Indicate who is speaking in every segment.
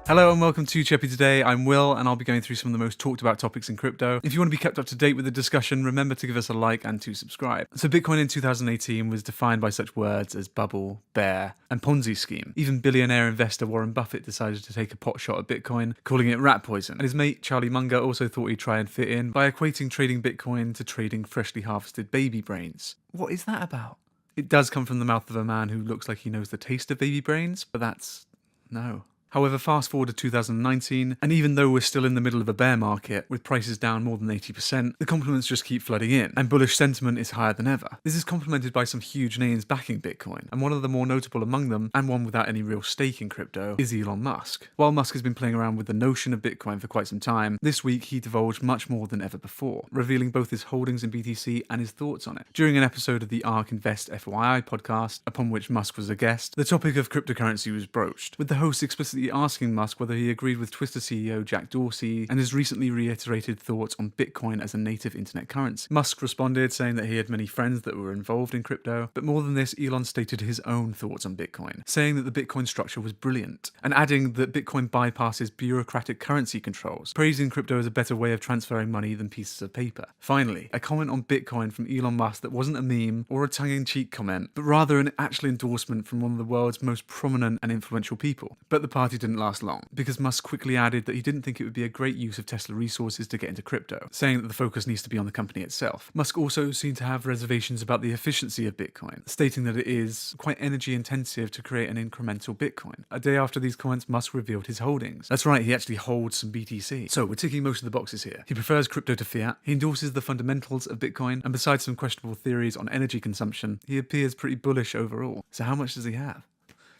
Speaker 1: Hello and welcome to Cheppy Today. I'm Will and I'll be going through some of the most talked about topics in crypto. If you want to be kept up to date with the discussion, remember to give us a like and to subscribe. So Bitcoin in 2018 was defined by such words as bubble, bear, and Ponzi scheme. Even billionaire investor Warren Buffett decided to take a pot shot at Bitcoin, calling it rat poison. And his mate Charlie Munger also thought he'd try and fit in by equating trading Bitcoin to trading freshly harvested baby brains. What is that about? It does come from the mouth of a man who looks like he knows the taste of baby brains, but that's... no. However, fast forward to 2019, and even though we're still in the middle of a bear market, with prices down more than 80%, the compliments just keep flooding in, and bullish sentiment is higher than ever. This is complemented by some huge names backing Bitcoin, and one of the more notable among them, and one without any real stake in crypto, is Elon Musk. While Musk has been playing around with the notion of Bitcoin for quite some time, this week he divulged much more than ever before, revealing both his holdings in BTC and his thoughts on it. During an episode of the ARK Invest FYI podcast, upon which Musk was a guest, the topic of cryptocurrency was broached, with the host explicitly asking Musk whether he agreed with Twitter CEO Jack Dorsey and his recently reiterated thoughts on Bitcoin as a native internet currency. Musk responded saying that he had many friends that were involved in crypto, but more than this, Elon stated his own thoughts on Bitcoin, saying that the Bitcoin structure was brilliant, and adding that Bitcoin bypasses bureaucratic currency controls, praising crypto as a better way of transferring money than pieces of paper. Finally, a comment on Bitcoin from Elon Musk that wasn't a meme or a tongue-in-cheek comment, but rather an actual endorsement from one of the world's most prominent and influential people. But the party didn't last long, because Musk quickly added that he didn't think it would be a great use of Tesla resources to get into crypto, saying that the focus needs to be on the company itself. Musk also seemed to have reservations about the efficiency of Bitcoin, stating that it is quite energy intensive to create an incremental Bitcoin. A day after these comments, Musk revealed his holdings. That's right, he actually holds some BTC. So we're ticking most of the boxes here. He prefers crypto to fiat, he endorses the fundamentals of Bitcoin, and besides some questionable theories on energy consumption, he appears pretty bullish overall. So how much does he have?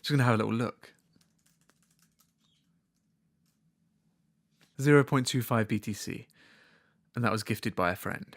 Speaker 1: Just gonna have a little look. 0.25 BTC, and that was gifted by a friend.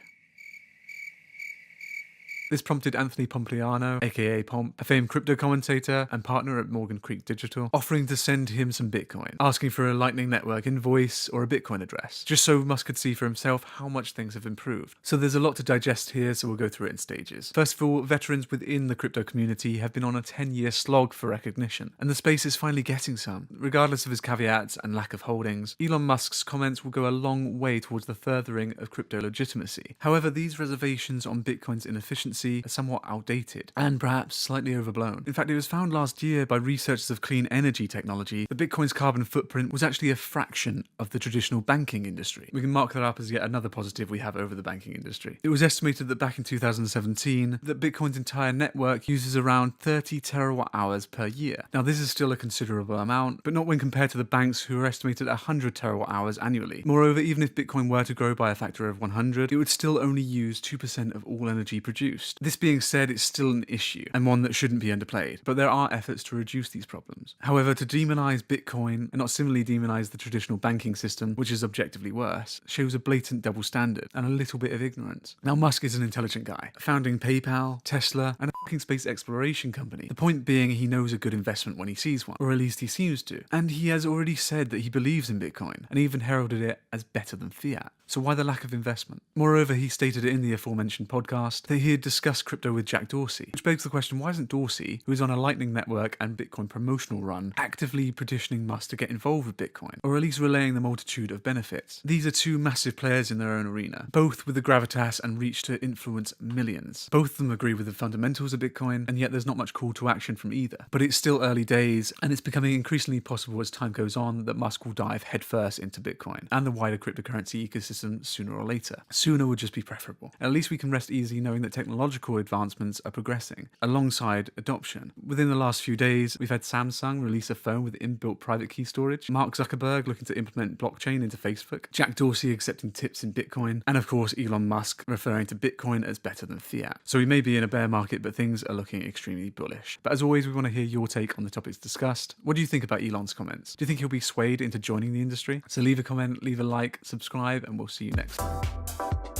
Speaker 1: This prompted Anthony Pompliano, aka Pomp, a famed crypto commentator and partner at Morgan Creek Digital, offering to send him some Bitcoin, asking for a Lightning Network invoice or a Bitcoin address, just so Musk could see for himself how much things have improved. So there's a lot to digest here, so we'll go through it in stages. First of all, veterans within the crypto community have been on a 10-year slog for recognition, and the space is finally getting some. Regardless of his caveats and lack of holdings, Elon Musk's comments will go a long way towards the furthering of crypto legitimacy. However, these reservations on Bitcoin's inefficiency are somewhat outdated and perhaps slightly overblown. In fact, it was found last year by researchers of clean energy technology that Bitcoin's carbon footprint was actually a fraction of the traditional banking industry. We can mark that up as yet another positive we have over the banking industry. It was estimated that back in 2017 that Bitcoin's entire network uses around 30 terawatt hours per year. Now this is still a considerable amount, but not when compared to the banks who are estimated at 100 terawatt hours annually. Moreover, even if Bitcoin were to grow by a factor of 100, it would still only use 2% of all energy produced. This being said, it's still an issue, and one that shouldn't be underplayed, but there are efforts to reduce these problems. However, to demonize Bitcoin, and not similarly demonize the traditional banking system, which is objectively worse, shows a blatant double standard, and a little bit of ignorance. Now, Musk is an intelligent guy, founding PayPal, Tesla, and a fucking space exploration company. The point being, he knows a good investment when he sees one, or at least he seems to, and he has already said that he believes in Bitcoin, and even heralded it as better than fiat. So why the lack of investment? Moreover, he stated in the aforementioned podcast that he had discussed crypto with Jack Dorsey, which begs the question, why isn't Dorsey, who is on a Lightning Network and Bitcoin promotional run, actively petitioning Musk to get involved with Bitcoin, or at least relaying the multitude of benefits? These are two massive players in their own arena, both with the gravitas and reach to influence millions. Both of them agree with the fundamentals of Bitcoin, and yet there's not much call to action from either. But it's still early days, and it's becoming increasingly possible as time goes on that Musk will dive headfirst into Bitcoin and the wider cryptocurrency ecosystem sooner or later. Sooner would just be preferable. At least we can rest easy knowing that technological advancements are progressing, alongside adoption. Within the last few days, we've had Samsung release a phone with inbuilt private key storage, Mark Zuckerberg looking to implement blockchain into Facebook, Jack Dorsey accepting tips in Bitcoin, and of course Elon Musk referring to Bitcoin as better than fiat. So we may be in a bear market, but things are looking extremely bullish. But as always, we want to hear your take on the topics discussed. What do you think about Elon's comments? Do you think he'll be swayed into joining the industry? So leave a comment, leave a like, subscribe, and we'll see you next time.